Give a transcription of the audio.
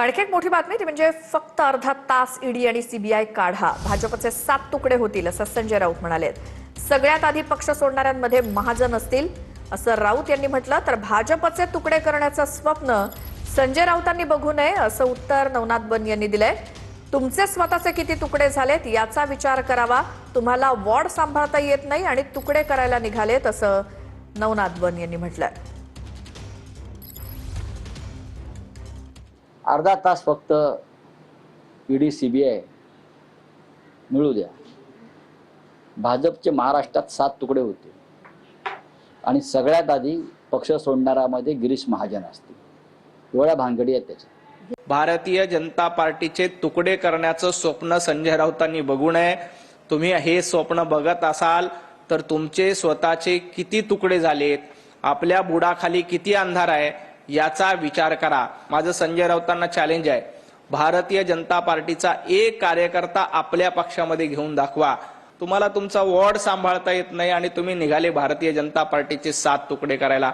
आणखी एक मोठी बातमी ती म्हणजे फक्त अर्धा तास ईडी आणि सीबीआय काढा, भाजपचे 7 तुकडे होतील असं संजय राऊत म्हणाले। सगळ्यात आधी पक्ष सोडणाऱ्यांमध्ये महाजन असतील असं राऊत यांनी म्हटलं, तर भाजपचे तुकडे करण्याचं स्वप्न संजय राऊतांनी बघू नये असं उत्तर नवनाथ बन यांनी दिलंय। तुमचे स्वतःचे किती तुकडे झालेत याचा विचार करावा, तुम्हाला वॉर्ड सांभाळता येत नाही आणि तुकडे करायला निघालेत असं नवनाथ बन यांनी म्हटलंय। अर्धा तास फक्त ईडी सीबीआय मिळू द्या। भाजपचे महाराष्ट्रात 7 तुकडे होते आणि सगळ्यात आधी पक्ष सोडणाऱ्यामध्ये गिरीश महाजन असतील। एवढ्या भानगडी आहेत त्याच्या। भारतीय जनता पार्टीचे तुकडे करण्याचं स्वप्न संजय राऊतांनी बघू नये। तुम्ही हे स्वप्न बघत असाल तर तुमचे स्वतःचे किती तुकडे झालेत, आपल्या बुडाखाली किती अंधार आहे याचा विचार करा। माझं संजय राऊतांना चॅलेंज आहे, भारतीय जनता पार्टीचा एक कार्यकर्ता आपल्या पक्षामध्ये घेऊन दाखवा। तुम्हाला तुमचा वॉर्ड सांभाळता येत नाही आणि तुम्ही निघाले भारतीय जनता पार्टीचे 7 तुकडे करायला।